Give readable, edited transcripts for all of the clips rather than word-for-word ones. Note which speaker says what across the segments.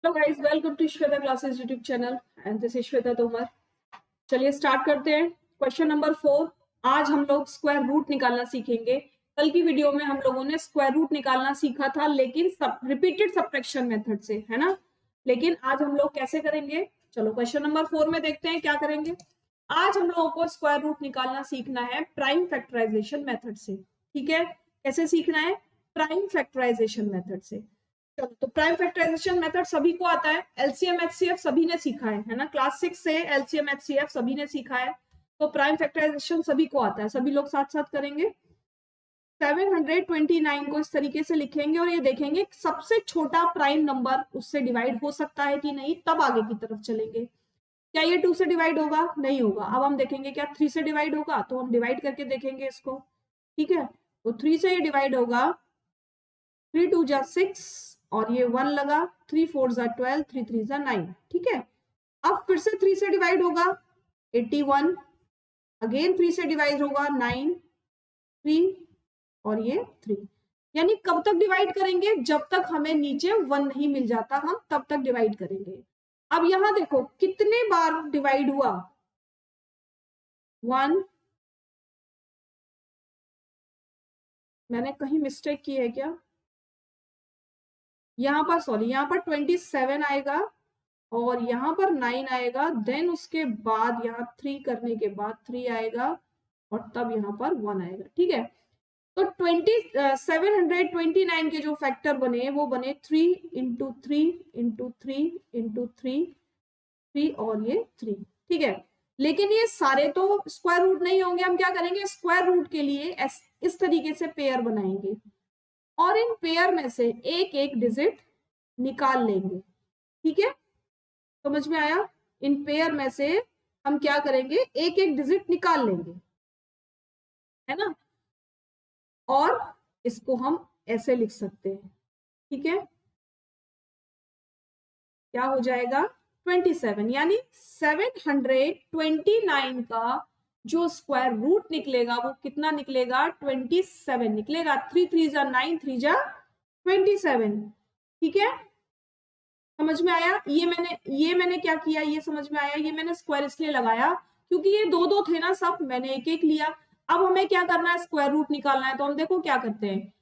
Speaker 1: Hello guys, welcome to Shweta classes YouTube channel and this is Shweta Tomar. चलिए start करते हैं। Question number 4। आज हम लोग स्क्वायर रूट निकालना सीखेंगे। कल की वीडियो में हम लोगों ने स्क्वायर रूट निकालना सीखा था, लेकिन रिपीटेड सब्ट्रैक्शन मेथड से, है ना। लेकिन आज हम लोग कैसे करेंगे, चलो क्वेश्चन नंबर 4 में देखते हैं क्या करेंगे। आज हम लोगों को स्क्वायर रूट निकालना सीखना है प्राइम फैक्टराइजेशन मेथड से। ठीक है, कैसे सीखना है? प्राइम फैक्टराइजेशन मेथड से। चलो, तो प्राइम फैक्टराइजेशन मेथड सभी को आता है। एलसीएम एचसीएफ सभी ने सीखा है ना। क्लास 6 से एलसीएम एचसीएफ सभी ने सीखा है, तो प्राइम फैक्टराइजेशन सभी को आता है। सभी लोग साथ साथ करेंगे। 729 को इस तरीके से लिखेंगे और ये देखेंगे सबसे छोटा प्राइम नंबर उससे डिवाइड हो सकता है कि नहीं, तब आगे की तरफ चलेंगे। क्या ये 2 से डिवाइड होगा? नहीं होगा। अब हम देखेंगे क्या 3 से डिवाइड होगा, तो हम डिवाइड करके देखेंगे इसको। ठीक है, तो 3 से ये डिवाइड होगा। 3 2 जा 6 और ये 1 लगा। 3 4 जा 12, 3 3 जा 9। ठीक है, अब फिर से 3 से डिवाइड होगा 81। अगेन 3 से डिवाइड होगा 9, 3 और ये 3। यानी कब तक डिवाइड करेंगे? जब तक हमें नीचे 1 नहीं मिल जाता, हम तब तक डिवाइड करेंगे। अब यहां देखो कितने बार डिवाइड हुआ, 1। मैंने कहीं मिस्टेक की है क्या? यहाँ पर सॉरी, यहाँ पर 27 आएगा और यहाँ पर 9 आएगा। देन उसके बाद यहाँ 3 करने के बाद 3 आएगा और तब यहाँ पर 1 आएगा। ठीक है, तो 729 के जो फैक्टर बने वो बने 3 इंटू 3 इंटू 3 इंटू 3 और ये 3। ठीक है, लेकिन ये सारे तो स्क्वायर रूट नहीं होंगे। हम क्या करेंगे, स्क्वायर रूट के लिए इस तरीके से पेयर बनाएंगे और इन पेयर में से एक एक डिजिट निकाल लेंगे। ठीक है, समझ में आया? इन पेयर में से हम क्या करेंगे, एक एक डिजिट निकाल लेंगे, है ना। और इसको हम ऐसे लिख सकते हैं। ठीक है, क्या हो जाएगा 27, यानी 729 का जो स्क्वायर रूट निकलेगा वो कितना निकलेगा, 27 निकलेगा। 3 3 जा 9, 3 जा 27। ठीक है, समझ में आया? ये मैंने क्या किया, ये समझ में आया? ये मैंने स्क्वायर इसलिए लगाया क्योंकि ये दो दो थे ना सब, मैंने एक एक लिया। अब हमें क्या करना है, स्क्वायर रूट निकालना है। तो हम देखो क्या करते हैं,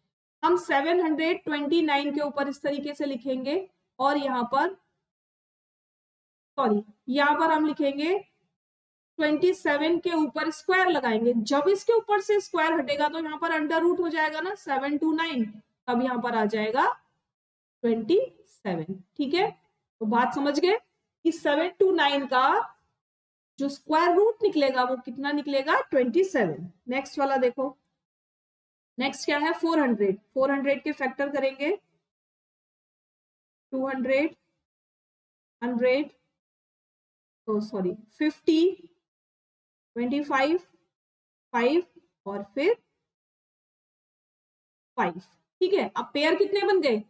Speaker 1: हम 729 के ऊपर इस तरीके से लिखेंगे और यहाँ पर सॉरी, यहाँ पर हम लिखेंगे 27 के ऊपर स्क्वायर लगाएंगे। जब इसके ऊपर से स्क्वायर हटेगा तो यहाँ पर अंडर रूट हो जाएगा ना, 729, तब यहाँ पर आ जाएगा 27। ठीक है, तो बात समझ गए कि 729 का जो स्क्वायर रूट निकलेगा वो कितना निकलेगा, 27। नेक्स्ट वाला देखो, नेक्स्ट क्या है, 400। 400 के फैक्टर करेंगे 200, 100, तो सॉरी 50, 25, 5 और फिर 5। ठीक है, अब पेयर कितने बन गए,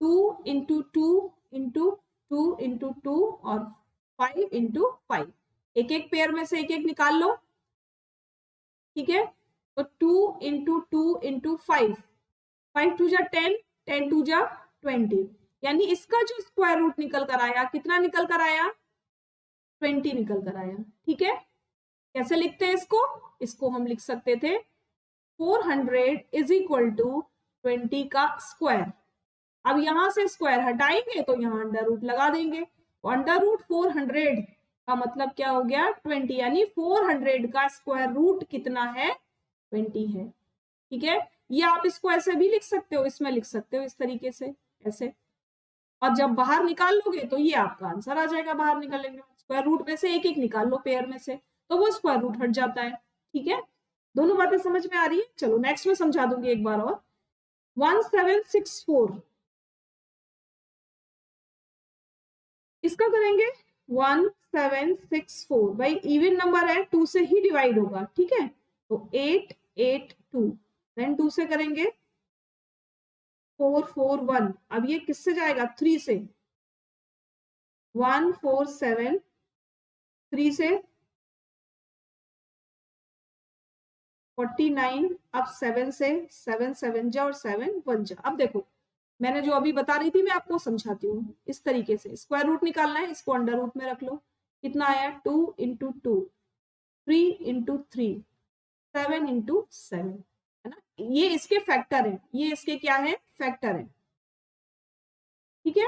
Speaker 1: 2 इंटू 2 इंटू 2 इंटू 2 और 5 इंटू 5। एक एक पेयर में से एक एक निकाल लो। ठीक है, तो 2 इंटू 2 इंटू 5, 5 2 जा 10, 10 2 जा 20। यानी इसका जो स्क्वायर रूट निकल कर आया, कितना निकल कर आया, 20 निकल कर आया। ठीक है, कैसे लिखते हैं इसको? इसको हम लिख सकते थे 400 इज इक्वल टू 20 का स्क्वायर। अब यहां से स्क्वायर हटाएंगे तो यहां अंडर रूट लगा देंगे। अंडर रूट 400 का मतलब क्या हो गया, 20, यानी 400 का स्क्वायर रूट कितना है, 20 है। ठीक है, ये आप इसको ऐसे भी लिख सकते हो, इसमें लिख सकते हो इस तरीके से, ऐसे। और जब बाहर निकाल लोगे तो ये आपका आंसर आ जाएगा। बाहर निकालेंगे स्क्वायर रूट में से एक एक निकाल लो पेयर में से, तो वो स्क्वायर रूट हट जाता है। ठीक है, दोनों बातें समझ में आ रही है? चलो नेक्स्ट में समझा दूंगी एक बार और। 1764, इसका करेंगे 1764। भाई इवन नंबर है, 2 से ही डिवाइड होगा। ठीक है, तो 882, देन 2 से करेंगे 441। अब ये किससे जाएगा, 3 से, 147, 3 से 49, अब 7 से, 7 7 जा और 7 1 जा। अब देखो मैंने जो अभी बता रही थी मैं आपको समझाती हूँ। इस तरीके से स्क्वायर रूट निकालना है, इसको अंडर रूट में रख लो। कितना आया? 2 इंटू 2, 3 इंटू 3, 7 इंटू 7, है ना। ये इसके फैक्टर है, ये इसके क्या है? फैक्टर है। ठीक है।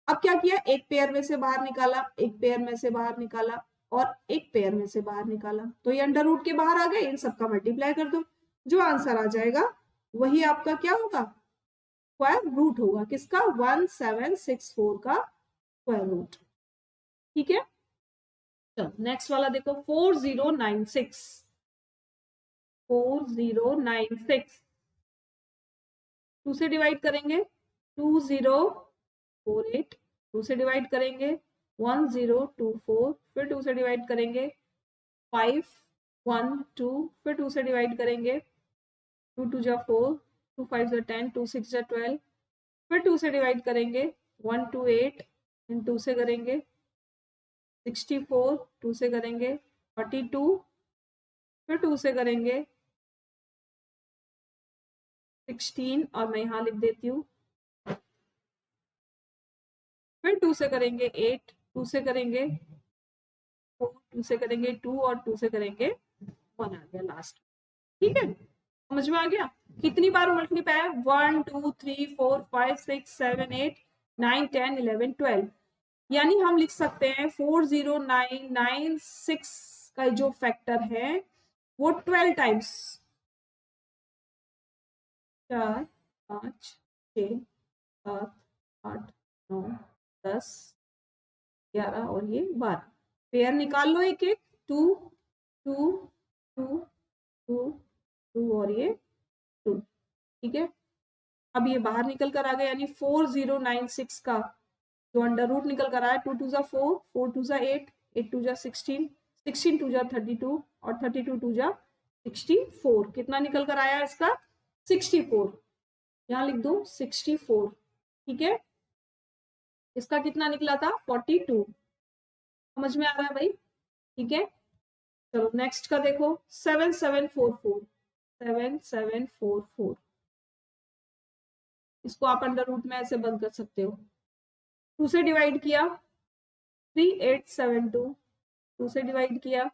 Speaker 1: अब क्या किया? एक पेयर में से बाहर निकाला, एक पेयर में से बाहर निकाला और एक पेयर में से बाहर निकाला, तो ये अंडर रूट के बाहर आ गए। इन सबका मल्टीप्लाई कर दो, जो आंसर आ जाएगा वही आपका क्या होगा? स्क्वायर रूट होगा। किसका? 1764 का स्क्वायर रूट। ठीक है। चलो नेक्स्ट वाला देखो, 4096। 4096 2 से डिवाइड करेंगे, 2048, 2 से डिवाइड करेंगे 1024, फिर 2 से डिवाइड करेंगे 512, फिर 2 से डिवाइड करेंगे 2 2 जा 4, 2 5 जा 10, 2 6 जा 12, फिर 2 से डिवाइड करेंगे 128, 2 से करेंगे 64, 2 से करेंगे 42, फिर 2 से करेंगे 16 और मैं यहाँ लिख देती हूँ, फिर 2 से करेंगे 8, 2 से करेंगे 4, 2 से करेंगे 2 और 2 से करेंगे 1 आ गया लास्ट। ठीक है, समझ में आ गया? कितनी बार मल्टीप्लाई है? 1 2 3 4 5 6 7 8 9 10 11 12, यानी हम लिख सकते हैं 40996 का जो फैक्टर है वो 12 टाइम्स, 4 5 6 7 8 9 10 11 और ये 12। पेयर निकाल लो एक एक, 2 2 2 2 2 और ये 2। ठीक है, अब ये बाहर निकल कर आ गया, यानी 4096 का जो अंडर रूट निकल कर आया, 2 2 जा 4, 4 2 जा 8, 8 2 जा 16, 16 2 जा 32 और 32 2 जा 64। कितना निकल कर आया इसका? 64। यहाँ लिख दो 64। ठीक है, इसका कितना निकला था? 42। समझ में आ रहा है भाई? ठीक है, चलो नेक्स्ट का देखो, 7744। 7744 इसको आप अंडर रूट में ऐसे बंद कर सकते हो। 2 से डिवाइड किया 3872, 2 से डिवाइड किया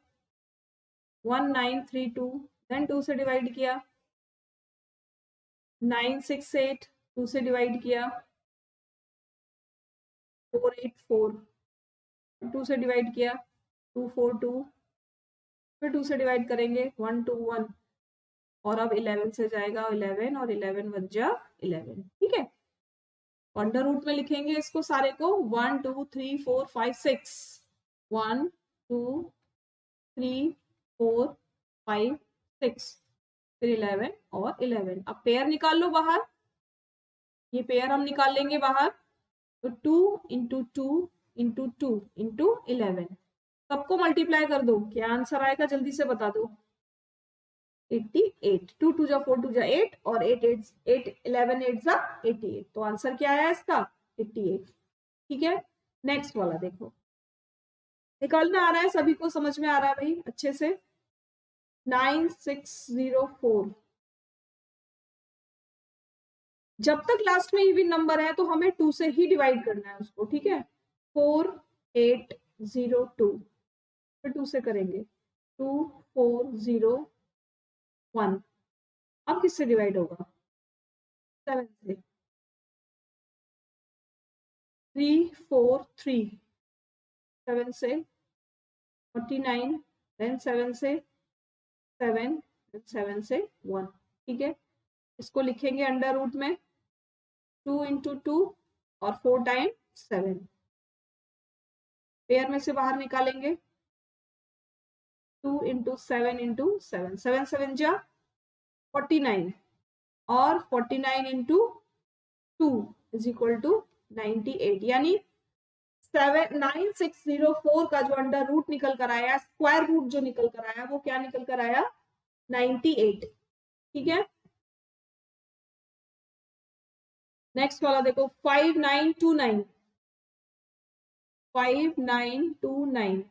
Speaker 1: 1932, देन 2 से डिवाइड किया 968, 2 से डिवाइड किया 484, 2 से डिवाइड किया 242, फिर 2 से डिवाइड करेंगे 121 और अब 11 से जाएगा 11 और 11 बच जा 11। ठीक है, अंडर रूट में लिखेंगे इसको सारे को 1 2 3 4 5 6, 1 2 3 4 5 6, फिर 11 और 11। अब पेयर निकाल लो बाहर, ये पेयर हम निकाल लेंगे बाहर, तो 2 इंटू 2 इंटू 2 इंटू 11, सबको मल्टीप्लाई कर दो, क्या आंसर आएगा जल्दी से बता दो? 88। 2 2 जा 4, 2 जा 8 और 8 8 11 8 जा 88, तो आंसर क्या आया इसका? 88। ठीक है, नेक्स्ट वाला देखो, निकालना आ रहा है, सभी को समझ में आ रहा है भाई अच्छे से? 9604, जब तक लास्ट में इवन नंबर है तो हमें 2 से ही डिवाइड करना है उसको। ठीक है, 4802, फिर 2 से करेंगे 2401, अब किससे डिवाइड होगा? 7 से। 343, 7 से 49, देन 7 से 7, 7 से 1। ठीक है, इसको लिखेंगे अंडर रूट में 2 इंटू 2 और 4 टाइम 7, पेयर में से बाहर निकालेंगे 2 इंटू 7 इंटू 7, 7 7 जा 49 और 49 इंटू 2 इज इक्वल टू 98, यानी 9604 का जो अंडर रूट निकल कर आया, स्क्वायर रूट जो निकल कर आया, वो क्या निकल कर आया? 98। ठीक है, नेक्स्ट वाला देखो, 5929। 5929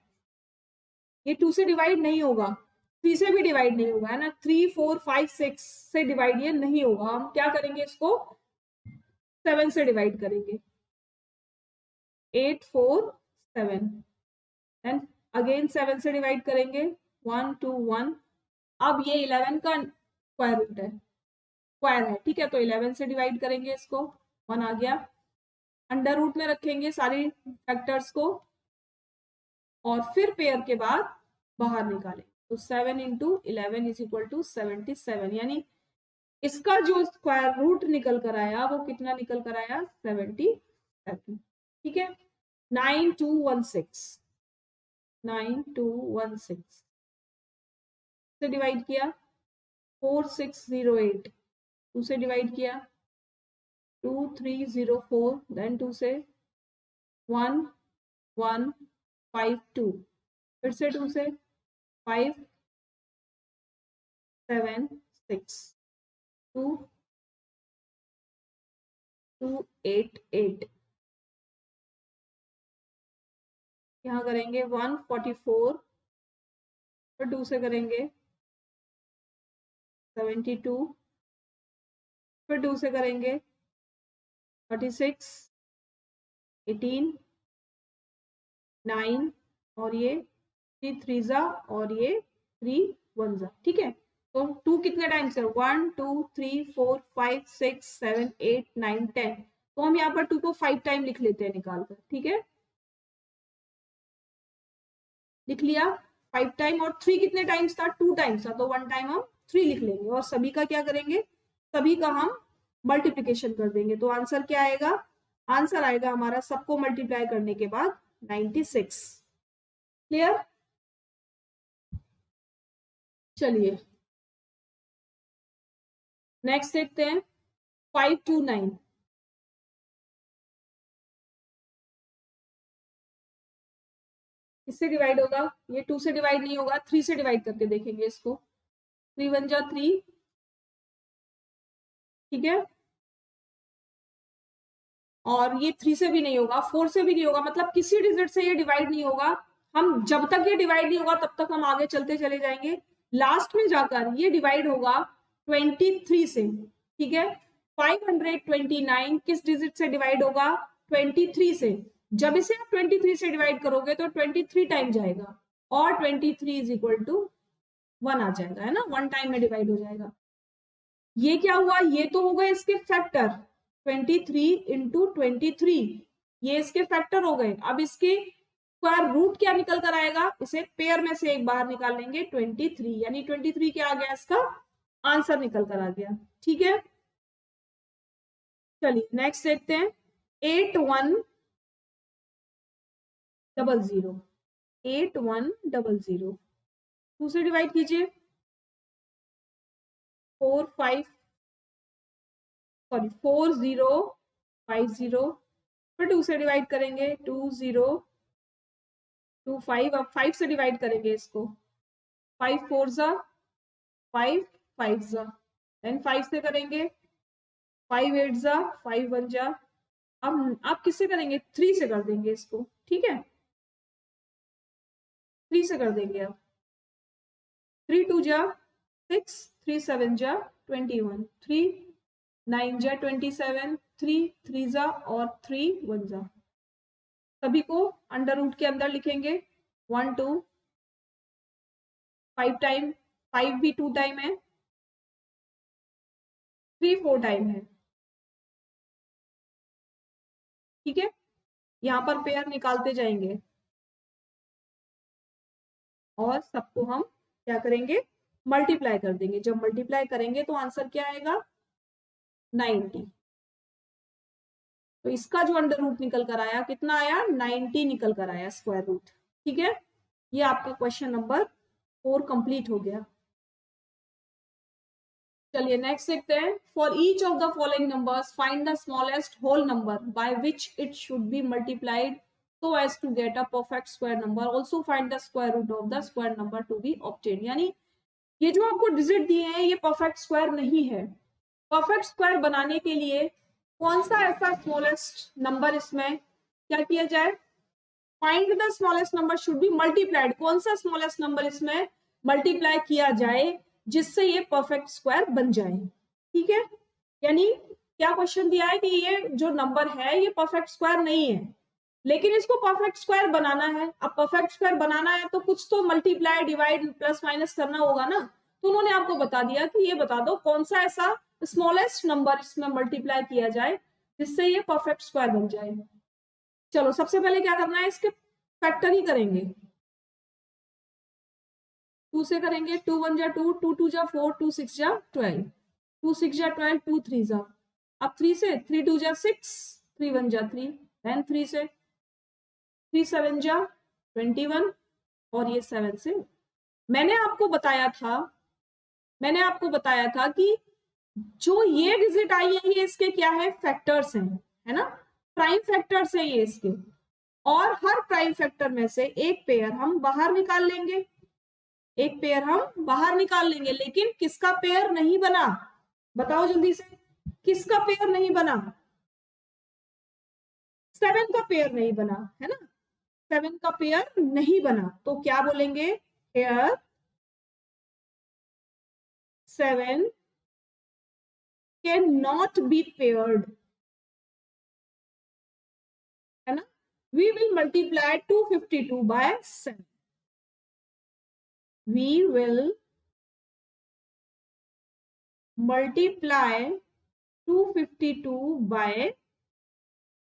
Speaker 1: ये 2 से डिवाइड नहीं होगा, 3 से भी डिवाइड नहीं होगा, है ना। 3 4 5 6 से डिवाइड ये नहीं होगा। हम क्या करेंगे इसको? 7 से डिवाइड करेंगे, 8 4 7, एंड अगेन 7 से डिवाइड करेंगे, 1 2 1। अब ये 11 का स्क्वायर रूट है, स्क्वायर है, ठीक है, तो 11 से डिवाइड करेंगे इसको, 1 आ गया। अंडर रूट में रखेंगे सारी फैक्टर्स को और फिर पेयर के बाद बाहर निकालेंगे, तो 7 इंटू 11 इज इक्वल टू 77, यानी इसका जो स्क्वायर रूट निकल कर आया वो कितना निकल कर आया, 77, ठीक है। 9216, 9216 से डिवाइड किया, 4608, 2 से डिवाइड किया, 2304, देन 2 से 1152, फिर से 2 से 576, 2288, यहाँ करेंगे 144, फिर 2 से करेंगे 72, फिर 2 से करेंगे 36, 18, 9 और ये 3 3 और ये 3 1, ठीक है। तो 2 कितने टाइम्स है, 1 2 3 4 5 6 7 8 9 10, तो हम यहाँ पर 2 को 5 टाइम लिख लेते हैं निकाल कर, ठीक है, लिख लिया 5 टाइम। और 3 कितने टाइम्स था, 2 टाइम्स था, तो 1 टाइम हम 3 लिख लेंगे और सभी का क्या करेंगे, सभी का हम मल्टीप्लिकेशन कर देंगे। तो आंसर क्या आएगा, आंसर आएगा हमारा सबको मल्टीप्लाई करने के बाद 96। क्लियर, चलिए नेक्स्ट देखते हैं 529। किससे डिवाइड होगा, ये 2 से डिवाइड नहीं होगा, 3 से डिवाइड करके देखेंगे इसको, 3 1 जा 3, ठीक है, और ये 3 से भी नहीं होगा, 4 से भी नहीं होगा, मतलब किसी डिजिट से ये डिवाइड नहीं होगा। हम जब तक ये डिवाइड नहीं होगा तब तक हम आगे चलते चले जाएंगे, लास्ट में जाकर ये डिवाइड होगा 23 से, ठीक है। 529 किस डिजिट से डिवाइड होगा, 23 से। जब इसे आप 23 से डिवाइड करोगे तो 23 टाइम जाएगा और 23 इज इक्वल टू 1 आ जाएगा, है ना, 1 टाइम में डिवाइड हो जाएगा। ये क्या हुआ, ये तो हो गए इसके फैक्टर, 23 इंटू 23, ये इसके फैक्टर हो गए। अब इसके स्क्वायर रूट क्या निकल कर आएगा, इसे पेयर में से एक बाहर निकाल लेंगे, 23, यानी 23 क्या आ गया, इसका आंसर निकल कर आ गया, ठीक है। चलिए नेक्स्ट देखते हैं 8100, 8100, 2 से डिवाइड कीजिए, 4050, फिर 2 से डिवाइड करेंगे, 2025, अब 5 से डिवाइड करेंगे इसको, 5 4 5 5 देन 5 से करेंगे, 5 8 5 1 अब आप किससे करेंगे, 3 से कर देंगे इसको, ठीक है, 3 से कर देंगे। अब 3 2 6, 3 7 21, 3 9 27, 3 3 और 3 1 सभी को अंडर रूट के अंदर लिखेंगे, 1 2 5 टाइम, 5 भी 2 टाइम है, 3 4 टाइम है, ठीक है। यहाँ पर पेयर निकालते जाएंगे और सबको हम क्या करेंगे, मल्टीप्लाई कर देंगे। जब मल्टीप्लाई करेंगे तो आंसर क्या आएगा, 90। तो इसका जो अंडर रूट निकल कर आया कितना आया, 90 निकल कर आया स्क्वायर रूट, ठीक है। ये आपका क्वेश्चन नंबर 4 कंप्लीट हो गया। चलिए नेक्स्ट देखते हैं, for each of the following numbers find the smallest whole number by which it should be multiplied so as to get a perfect square number, also find the square root of the square number to be obtained। यानी ये जो आपको digit दिए हैं ये perfect square नहीं है। Perfect square बनाने के लिए कौन सा ऐसा स्मॉलेस्ट नंबर इसमें क्या किया जाए, find the smallest number should be multiplied, कौन सा स्मॉलेस्ट नंबर इसमें मल्टीप्लाई किया जाए जिससे ये परफेक्ट स्क्वायर बन जाए, ठीक है। यानी क्या क्वेश्चन दिया है कि ये जो नंबर है ये परफेक्ट स्क्वायर नहीं है, लेकिन इसको परफेक्ट स्क्वायर बनाना है। अब परफेक्ट स्क्वायर बनाना है तो कुछ तो मल्टीप्लाई, डिवाइड, प्लस माइनस करना होगा ना। तो उन्होंने आपको बता दिया कि ये बता दो कौन सा ऐसा स्मॉलेस्ट नंबर इसमें मल्टीप्लाई किया जाए जिससे ये परफेक्ट स्क्वायर बन जाए। चलो सबसे पहले क्या करना है, इसके फैक्टर ही करेंगे। 2 से करेंगे, 2 1 जा 2, 2 2 जा 4, 2 6 जा 12, 2 6 जा 12, 2 3 जा, अब 3 से 3 2 जा 6, 3 1 जा 3, देन 3 से 3 7 जा 21, और ये 7 से मैंने आपको बताया था कि जो ये डिजिट आई है ये इसके क्या है, फैक्टर्स हैं, है ना, प्राइम फैक्टर्स है ये इसके। और हर प्राइम फैक्टर में से एक पेयर हम बाहर निकाल लेंगे, लेकिन किसका पेयर नहीं बना, बताओ जल्दी से, किसका पेयर नहीं बना, 7 का पेयर नहीं बना, है ना, 7 का पेयर नहीं बना। तो क्या बोलेंगे, here 7 can not be paired, है ना। We will multiply 252 by 7, we will multiply 252 by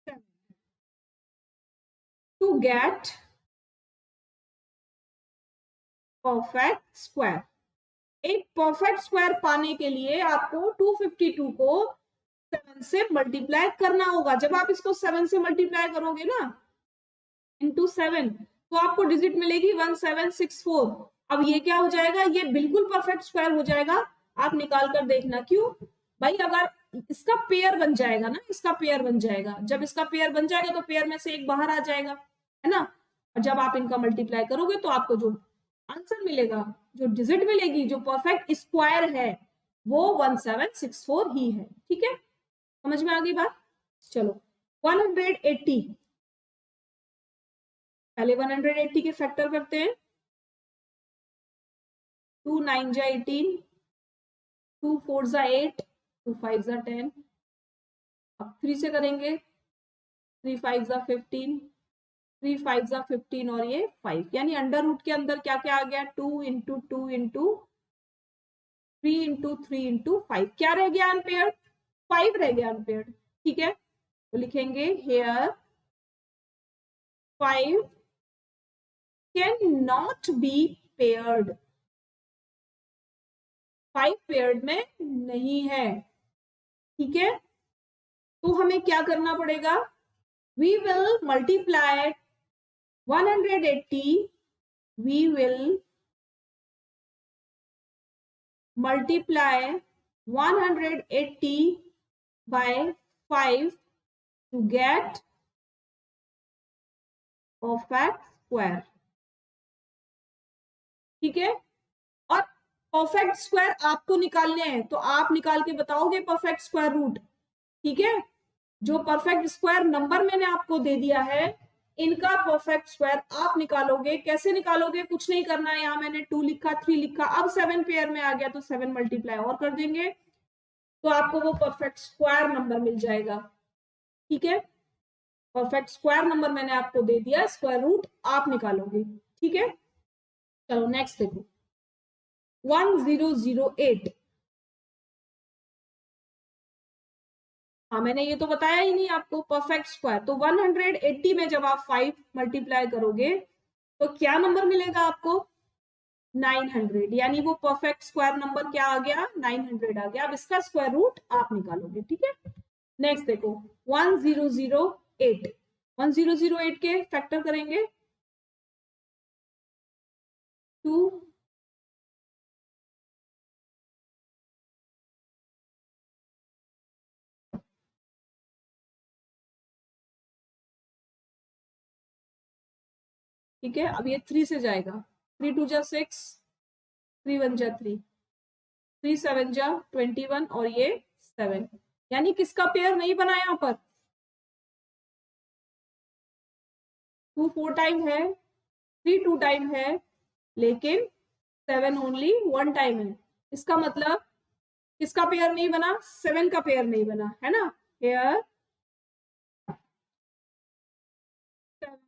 Speaker 1: 7 to get perfect square. एक परफेक्ट स्क्वायर पाने के लिए आपको 252 को 7 से मल्टीप्लाई करना होगा। जब आप इसको 7 से मल्टीप्लाई करोगे ना, इंटू 7, तो आपको डिजिट मिलेगी 1764। अब ये क्या हो जाएगा, ये बिल्कुल परफेक्ट स्क्वायर हो जाएगा। आप निकाल कर देखना, क्यों भाई, अगर इसका पेयर बन जाएगा ना, इसका पेयर बन जाएगा, जब इसका पेयर बन जाएगा तो पेयर में से एक बाहर आ जाएगा, है ना। और जब आप इनका मल्टीप्लाई करोगे तो आपको जो आंसर मिलेगा, जो डिजिट मिलेगी, जो परफेक्ट स्क्वायर है, वो 1764 ही है। ठीक है, समझ में आ गई बात। चलो 180, पहले 180 के फैक्टर करते हैं। 2 9 जा 18, 2 4 जा 8, 2 5 जा 10, अब 3 से करेंगे, 3 5 जा 15, 3 5 जा 15, और ये 5, यानी अंडर रूट के अंदर क्या क्या आ गया, 2 इंटू 2 इंटू 3 इंटू 3 इंटू 5, क्या रह गया अनपेयर्ड, 5 रह गया अनपेयर्ड। ठीक है, तो लिखेंगे here 5 can not be paired, 5 paired में नहीं है। ठीक है, तो हमें क्या करना पड़ेगा, we will multiply 180, we will multiply 180 by 5 to get perfect square. ठीक है, और परफेक्ट स्क्वायर आपको निकालने हैं, तो आप निकाल के बताओगे परफेक्ट स्क्वायर रूट। ठीक है, जो परफेक्ट स्क्वायर नंबर मैंने आपको दे दिया है, इनका परफेक्ट स्क्वायर आप निकालोगे। कैसे निकालोगे, कुछ नहीं करना है, यहाँ मैंने 2 लिखा, 3 लिखा, अब 7 पेयर में आ गया तो 7 मल्टीप्लाई और कर देंगे, तो आपको वो परफेक्ट स्क्वायर नंबर मिल जाएगा। ठीक है, परफेक्ट स्क्वायर नंबर मैंने आपको दे दिया, स्क्वायर रूट आप निकालोगे। ठीक है, चलो नेक्स्ट देखो 1008। हाँ, मैंने ये तो बताया ही नहीं आपको, परफेक्ट स्क्वायर। तो 180 में जब आप 5 मल्टीप्लाई करोगे तो क्या नंबर मिलेगा आपको, 900, यानी वो परफेक्ट स्क्वायर नंबर क्या आ गया, 900 आ गया। अब इसका स्क्वायर रूट आप निकालोगे। ठीक है, नेक्स्ट देखो 1008, 1008 के फैक्टर करेंगे, 2 ठीक है, अब ये 3 से जाएगा, 3 2 जा 6, 3 1 जा 3, 3 7 जा 21, और ये 7, यानी किसका पेयर नहीं बना यहाँ पर, 2 4 टाइम है, 3 2 टाइम है, लेकिन 7 ओनली 1 टाइम है। इसका मतलब किसका पेयर नहीं बना? 7 का पेयर नहीं बना है ना। Here 7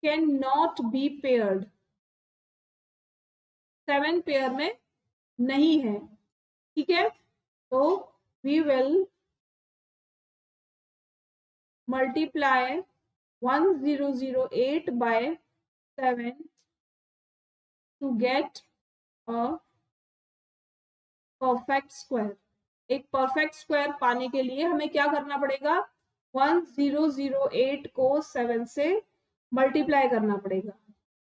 Speaker 1: can not be paired, 7 pair में नहीं है, ठीक है। तो we will multiply 1008 by 7 to get a perfect square. एक परफेक्ट स्क्वायर पाने के लिए हमें क्या करना पड़ेगा? 1008 को 7 से मल्टीप्लाई करना पड़ेगा,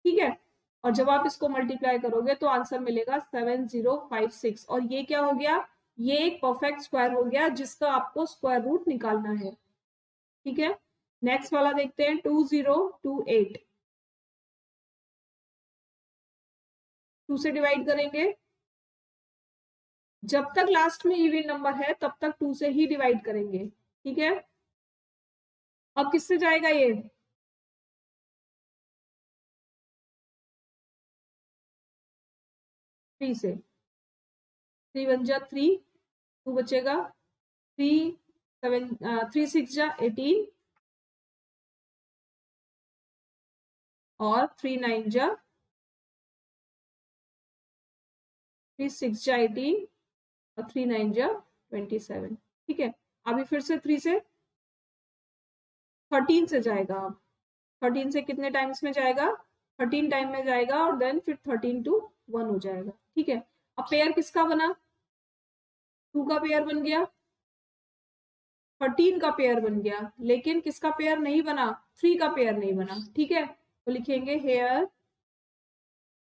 Speaker 1: ठीक है। और जब आप इसको मल्टीप्लाई करोगे तो आंसर मिलेगा 7056। और ये क्या हो गया? ये एक परफेक्ट स्क्वायर हो गया जिसका आपको स्क्वायर रूट निकालना है, ठीक है। नेक्स्ट वाला देखते हैं, 2028। 2 से डिवाइड करेंगे, जब तक लास्ट में इवन नंबर है तब तक 2 से ही डिवाइड करेंगे, ठीक है। अब किससे जाएगा ये? 3 से। 3 1 जा 3, 2 बचेगा, 3 7 3 6 जा 18 और 3 9 जा 3 6 जा 18 और 3 9 जा 27, ठीक है। अभी फिर से 3 से 13 से जाएगा। अब 13 से कितने टाइम्स में जाएगा? 13 टाइम में जाएगा और देन फिर 13 टू 1 हो जाएगा, ठीक है। अब पेयर किसका बना? 2 का पेयर बन गया, 13 का पेयर बन गया, लेकिन किसका पेयर नहीं बना? 3 का पेयर नहीं बना, ठीक है। तो लिखेंगे here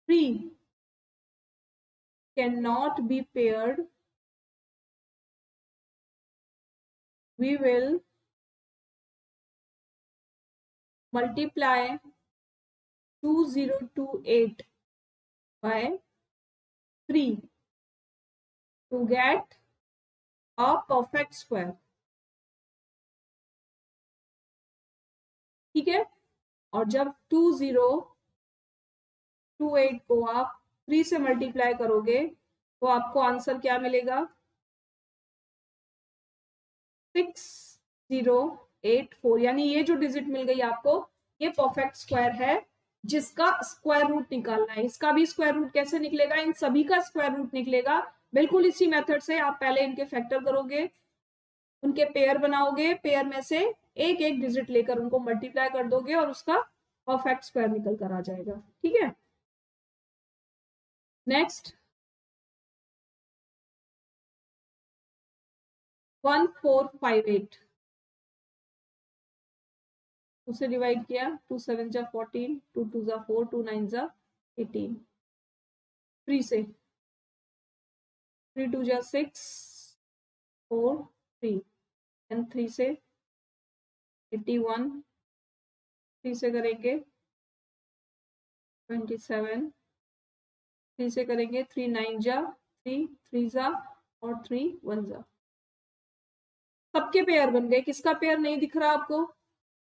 Speaker 1: 3 can not be paired, we will multiply 2028 by 3 to get a perfect square, ठीक है। और जब 2028 को आप 3 से मल्टीप्लाई करोगे तो आपको आंसर क्या मिलेगा? 6084। यानी ये जो डिजिट मिल गई आपको, ये परफेक्ट स्क्वायर है जिसका स्क्वायर रूट निकालना है। इसका भी स्क्वायर रूट कैसे निकलेगा? इन सभी का स्क्वायर रूट निकलेगा बिल्कुल इसी मेथड से। आप पहले इनके फैक्टर करोगे, उनके पेयर बनाओगे, पेयर में से एक एक डिजिट लेकर उनको मल्टीप्लाई कर दोगे और उसका परफेक्ट स्क्वायर निकल कर आ जाएगा, ठीक है। नेक्स्ट 1458, उसे डिवाइड किया, 2 7 जा 14, 2 2 जा 4, 2 9 जा 18, 3 से, 3 2 जा 6, 4 3 एंड 3 से 81, 3 से करेंगे 27, 3 से करेंगे 3 9 जा 3, 3 जा और 3 1 जा। सबके पेयर बन गए। किसका पेयर नहीं दिख रहा आपको?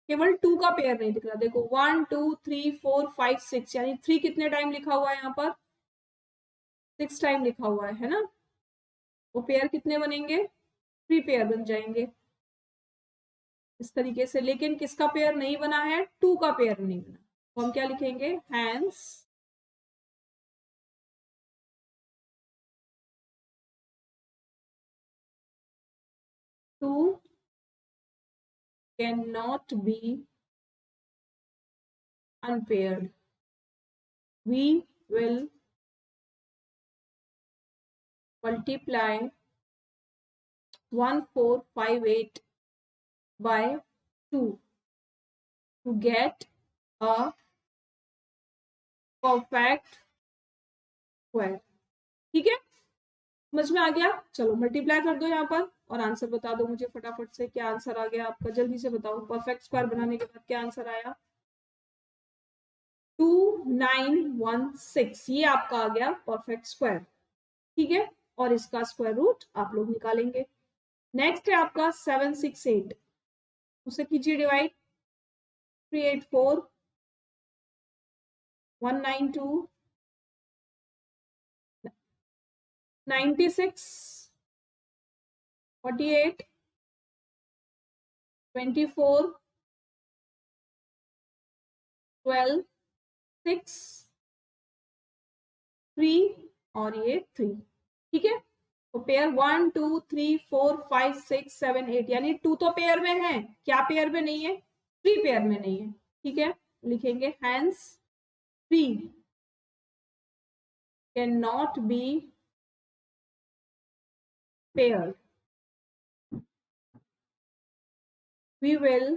Speaker 1: केवल 2 का पेयर नहीं दिख रहा। देखो 1 2 3 4 5 6, यानी 3 कितने टाइम लिखा हुआ है यहाँ पर? 6 टाइम लिखा हुआ है ना। वो पेयर कितने बनेंगे? 3 पेयर बन जाएंगे इस तरीके से। लेकिन किसका पेयर नहीं बना है? 2 का पेयर नहीं बना। तो हम क्या लिखेंगे? Hence 2 can not be unpaired. We will multiply 1458 by 2 to get a perfect square, ठीक है। समझ में आ गया? चलो मल्टीप्लाई कर दो यहाँ पर और आंसर बता दो मुझे फटाफट से, क्या आंसर आ गया आपका? जल्दी से बताओ। परफेक्ट स्क्वायर बनाने के बाद क्या आंसर आया? 2916, ये आपका आ गया परफेक्ट स्क्वायर, ठीक है। और इसका स्क्वायर रूट आप लोग निकालेंगे। नेक्स्ट है आपका 768, उसे कीजिए डिवाइड। 384 192 96, 48, 24, 12, 6, 3 और ये 3। ठीक है, तो पेयर 1 2 3 4 5 6 7 8, यानी 2 तो पेयर में है, क्या पेयर में नहीं है? 3 पेयर में नहीं है। ठीक है, लिखेंगे hence 3 can not be pair. We will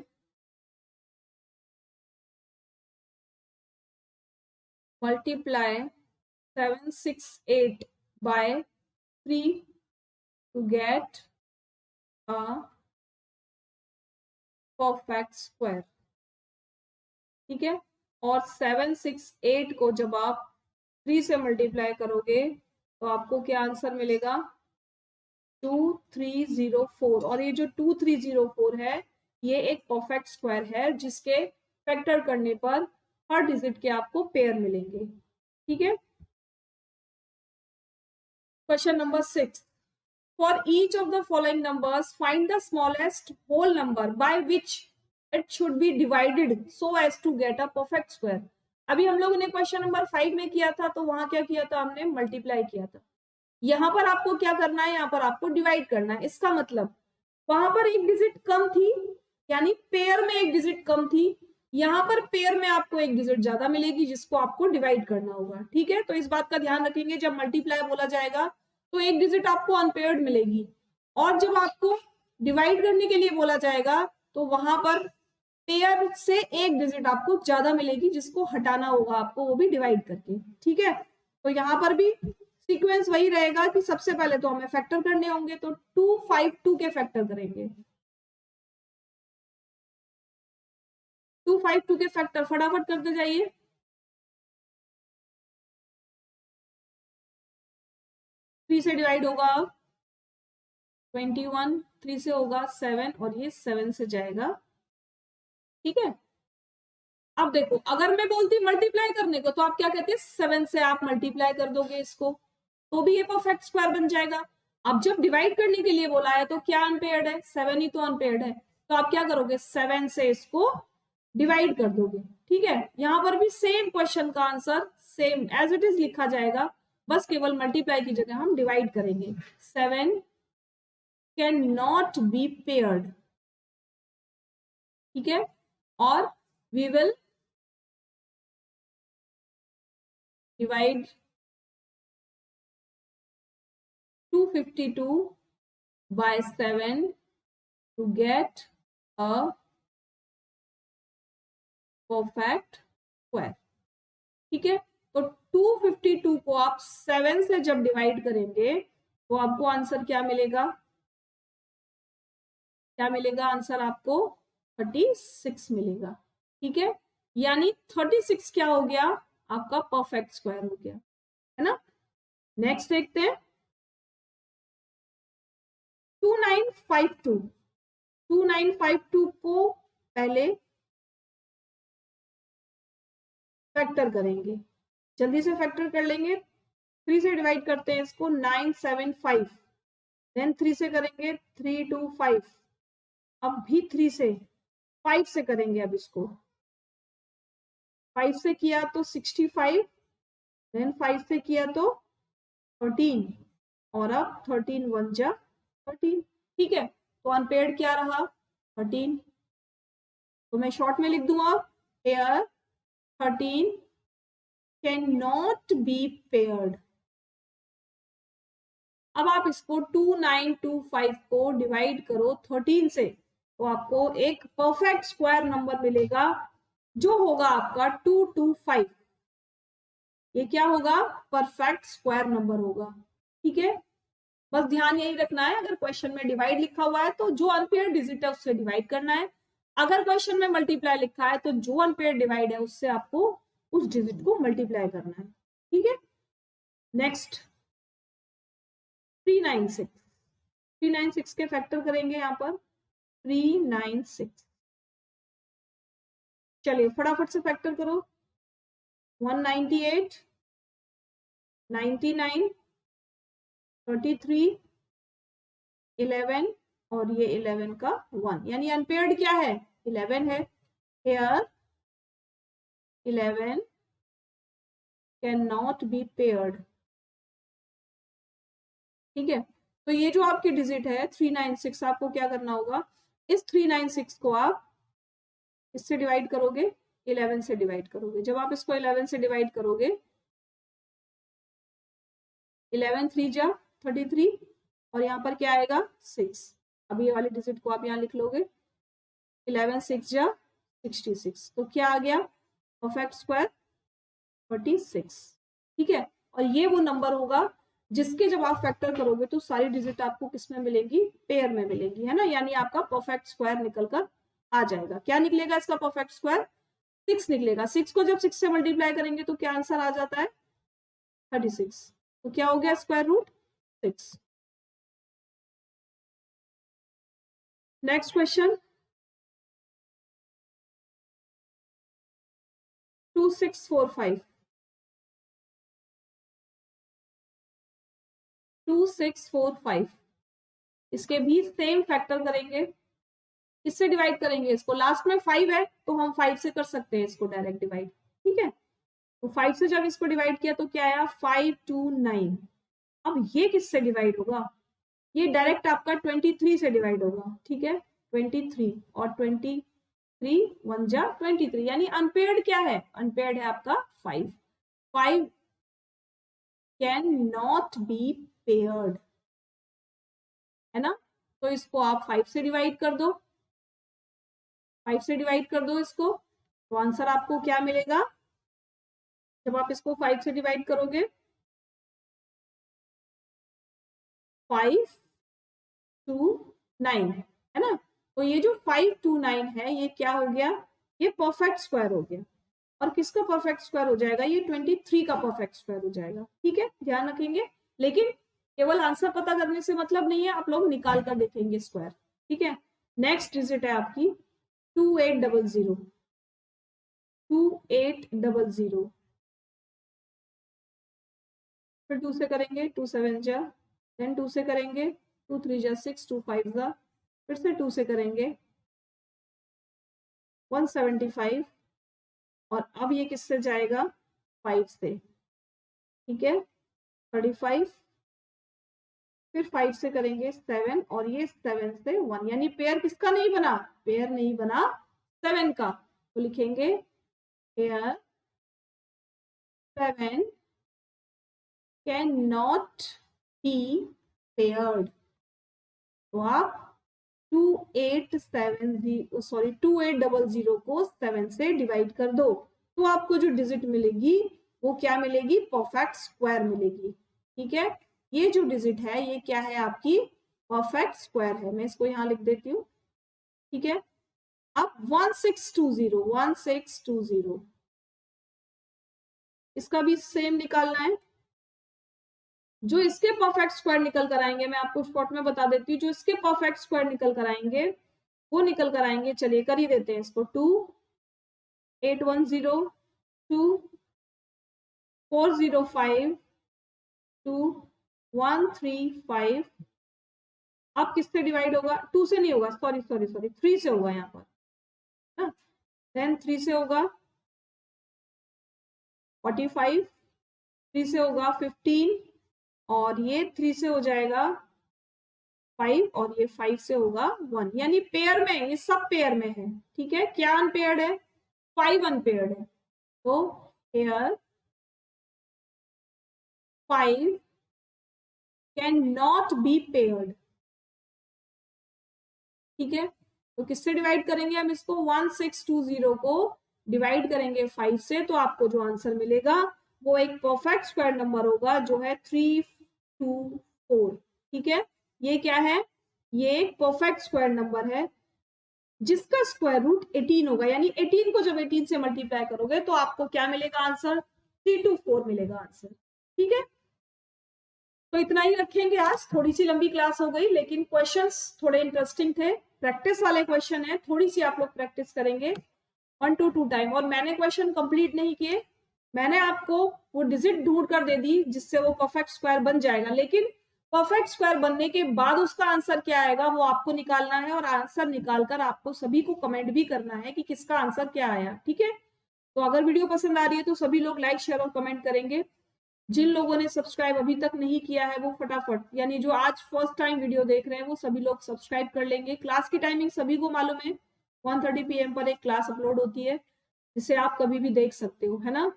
Speaker 1: multiply 7 6 8 by 3 to get a perfect square। ठीक है, और 7 6 8 को जब आप 3 से मल्टीप्लाई करोगे तो आपको क्या आंसर मिलेगा? 2304। और ये जो 2304 है ये एक परफेक्ट स्क्वायर है जिसके फैक्टर करने पर हर डिजिट के आपको पेयर मिलेंगे। ठीक है, question number 6, for each of the following numbers find the smallest whole number by which it should be divided so as to get a perfect square। अभी हम लोगों ने क्वेश्चन नंबर 5 में किया था, तो वहां क्या किया था? हमने मल्टीप्लाई किया था। यहाँ पर आपको क्या करना है? यहाँ पर आपको डिवाइड करना है। इसका मतलब वहां पर एक डिजिट कम थी, यानी पेयर में एक डिजिट कम थी, यहाँ पर पेयर में आपको एक डिजिट ज्यादा मिलेगी जिसको आपको डिवाइड करना होगा। ठीक है, तो इस बात का ध्यान रखेंगे, जब मल्टीप्लाई बोला जाएगा तो एक डिजिट आपको अनपेयर्ड मिलेगी, और जब आपको डिवाइड करने के लिए बोला जाएगा तो वहां पर पेयर से एक डिजिट आपको ज्यादा मिलेगी जिसको हटाना होगा आपको, वो भी डिवाइड करके। ठीक है, तो यहाँ पर भी सीक्वेंस वही रहेगा कि सबसे पहले तो हमें फैक्टर करने होंगे, तो 2 5 2 के फैक्टर करेंगे। 2 5 2 के फैक्टर फटाफट करते जाइए। 3 से डिवाइड होगा 21, 3 से होगा 7 और ये 7 से जाएगा। ठीक है, अब देखो अगर मैं बोलती मल्टीप्लाई करने को तो आप क्या कहते हैं? 7 से आप मल्टीप्लाई कर दोगे इसको तो भी ये परफेक्ट स्क्वायर बन जाएगा। अब जब डिवाइड करने के लिए बोला है तो क्या अनपेयर्ड है? 7 ही तो अनपेयर्ड है, तो आप क्या करोगे? 7 से इसको डिवाइड कर दोगे। ठीक है, यहां पर भी सेम क्वेश्चन का answer same as it is लिखा जाएगा, बस केवल मल्टीप्लाई की जगह हम डिवाइड करेंगे। 7 कैन नॉट बी पेयर्ड। ठीक है, और we will divide 252 by 7 to get a perfect square। ठीक है, तो 252 को आप 7 से जब डिवाइड करेंगे तो आपको आंसर क्या मिलेगा? क्या मिलेगा आंसर आपको? 36 मिलेगा। ठीक है, यानी 36 क्या हो गया? आपका परफेक्ट स्क्वायर हो गया, है ना। नेक्स्ट देखते हैं 2952। 2952 को पहले फैक्टर करेंगे, जल्दी से फैक्टर कर लेंगे। 3 से डिवाइड करते हैं इसको 975, देन 3 से करेंगे 325, अब भी 3 से 5 से करेंगे। अब इसको 5 से किया तो 65, देन 5 से किया तो 13, और अब 13 1 जा 13। ठीक है, तो अनपेयर्ड क्या रहा? 13। तो मैं शॉर्ट में लिख दूंगा pair 13 can not be paired. अब आप इसको 2925 को डिवाइड करो 13 से तो आपको एक परफेक्ट स्क्वायर नंबर मिलेगा जो होगा आपका 225। ये क्या होगा? परफेक्ट स्क्वायर नंबर होगा। ठीक है, बस ध्यान यही रखना है, अगर क्वेश्चन में डिवाइड लिखा हुआ है तो जो अनपेयर्ड डिजिट है उससे डिवाइड करना है, अगर क्वेश्चन में मल्टीप्लाई लिखा है तो जो अनपेयर्ड डिवाइड है उससे आपको उस डिजिट को मल्टीप्लाई करना है। ठीक है, नेक्स्ट 396। 396 के फैक्टर करेंगे यहाँ पर 396। चलिए फटाफट से फैक्टर करो 198, 99, 33, 11 और ये 11 का 1, यानी अनपेयर्ड क्या है? 11 है। Here 11 can not be paired. ठीक है, तो ये जो आपकी डिजिट है 396, आपको क्या करना होगा, इस 396 को आप इससे डिवाइड करोगे, 11 से डिवाइड करोगे। जब आप इसको 11 से डिवाइड करोगे, 11 3 जा 33 और यहाँ पर क्या आएगा 6। अब ये वाली डिजिट को आप यहाँ लिख लोगे, 11 6 जा 66, तो क्या आ गया परफेक्ट स्क्वायर 36। ठीक है, और ये वो नंबर होगा जिसके जब आप फैक्टर करोगे तो सारी डिजिट आपको किस में मिलेगी? पेयर में मिलेगी, है ना, यानी आपका परफेक्ट स्क्वायर निकल कर आ जाएगा। क्या निकलेगा इसका परफेक्ट स्क्वायर? 6 निकलेगा। 6 को जब 6 से मल्टीप्लाई करेंगे तो क्या आंसर आ जाता है? 36। तो क्या हो गया? Square root 6। Next question 2645। 2645 इसके भी सेम फैक्टर करेंगे। किससे डिवाइड करेंगे इसको? लास्ट में 5 है तो हम 5 से कर सकते हैं इसको डायरेक्ट डिवाइड। ठीक है, तो 5 से जब इसको डिवाइड किया तो क्या आया? 529। अब ये किससे डिवाइड होगा? ये डायरेक्ट आपका 23 से डिवाइड होगा। ठीक है, 23 और 23 1 जा 23, यानी अनपेयर्ड क्या है? अनपेयर्ड है आपका 5। 5 कैन नॉट बी पेयर्ड, है ना, तो इसको आप 5 से डिवाइड कर दो। 5 से डिवाइड कर दो इसको, तो आंसर आपको क्या मिलेगा? जब आप इसको 5 से डिवाइड करोगे, 529, है ना, तो ये जो 529 है ये क्या हो गया? ये परफेक्ट स्क्वायर हो गया। और किसका परफेक्ट स्क्वायर हो जाएगा? ये 23 का परफेक्ट स्क्वायर हो जाएगा। ठीक है, ध्यान रखेंगे, लेकिन केवल आंसर पता करने से मतलब नहीं है, आप लोग निकाल कर देखेंगे स्क्वायर। ठीक है, नेक्स्ट डिजिट है आपकी 2800। 2800 फिर 2 से करेंगे, 2 7 जा, देन 2 से करेंगे, 2 3 जा 6, 2 5 जा, फिर से 2 से करेंगे 175, और अब ये किससे जाएगा? 5 से। ठीक है, 35, फिर 5 से करेंगे 7, और ये 7 से 1, यानी पेयर किसका नहीं बना? पेयर नहीं बना 7 का, तो लिखेंगे pair 7 can not be paired. तो आप 2800 को 7 से डिवाइड कर दो, तो आपको जो डिजिट मिलेगी वो क्या मिलेगी? परफेक्ट स्क्वायर मिलेगी। ठीक है, ये जो डिजिट है ये क्या है? आपकी परफेक्ट स्क्वायर है। मैं इसको यहां लिख देती हूँ। ठीक है, अब 1620 इसका भी सेम निकालना है। जो इसके परफेक्ट स्क्वायर निकल कर आएंगे, मैं आपको स्पॉट में बता देती हूँ, जो इसके परफेक्ट स्क्वायर निकल कर आएंगे वो निकल कर आएंगे, चलिए कर ही देते हैं इसको। 2810, 2 405, 2 135। अब किससे डिवाइड होगा? 2 से नहीं होगा, सॉरी 3 से होगा यहाँ पर, देन 3 से होगा 45, 3 से होगा 15, और ये 3 से हो जाएगा 5, और ये 5 से होगा 1, यानी पेयर में, ये सब पेयर में है। ठीक है, क्या अनपेयर्ड है? 5 अनपेयर्ड है। तो here 5 can not be paired. ठीक है, तो किससे डिवाइड करेंगे हम इसको? 1620 को डिवाइड करेंगे 5 से, तो आपको जो आंसर मिलेगा वो एक परफेक्ट स्क्वायर नंबर होगा, जो है 324। ठीक है, ये क्या है? ये एक परफेक्ट स्क्वायर नंबर है जिसका स्क्वायर रूट 18 होगा, यानी 18 को जब 18 से मल्टीप्लाई करोगे तो आपको क्या मिलेगा? आंसर 324 मिलेगा आंसर। ठीक है, तो इतना ही रखेंगे आज। थोड़ी सी लंबी क्लास हो गई, लेकिन क्वेश्चंस थोड़े इंटरेस्टिंग थे, प्रैक्टिस वाले क्वेश्चन है, थोड़ी सी आप लोग प्रैक्टिस करेंगे 1 to 2 टाइम। और मैंने क्वेश्चन कंप्लीट नहीं किए, मैंने आपको वो डिजिट ढूंढ कर दे दी जिससे वो परफेक्ट स्क्वायर बन जाएगा, लेकिन परफेक्ट स्क्वायर बनने के बाद उसका आंसर क्या आएगा वो आपको निकालना है, और आंसर निकालकर आपको सभी को कमेंट भी करना है कि किसका आंसर क्या आया। ठीक है, तो अगर वीडियो पसंद आ रही है तो सभी लोग लाइक शेयर और कमेंट करेंगे। जिन लोगों ने सब्सक्राइब अभी तक नहीं किया है वो फटाफट, यानी जो आज फर्स्ट टाइम वीडियो देख रहे हैं वो सभी लोग सब्सक्राइब कर लेंगे। क्लास की टाइमिंग सभी को मालूम है, 1:30 PM पर एक क्लास अपलोड होती है जिसे आप कभी भी देख सकते हो, है ना।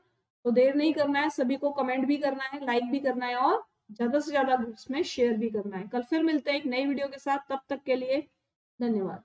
Speaker 1: तो देर नहीं करना है, सभी को कमेंट भी करना है, लाइक भी करना है, और ज्यादा से ज्यादा ग्रुप्स में शेयर भी करना है। कल फिर मिलते हैं एक नई वीडियो के साथ, तब तक के लिए धन्यवाद।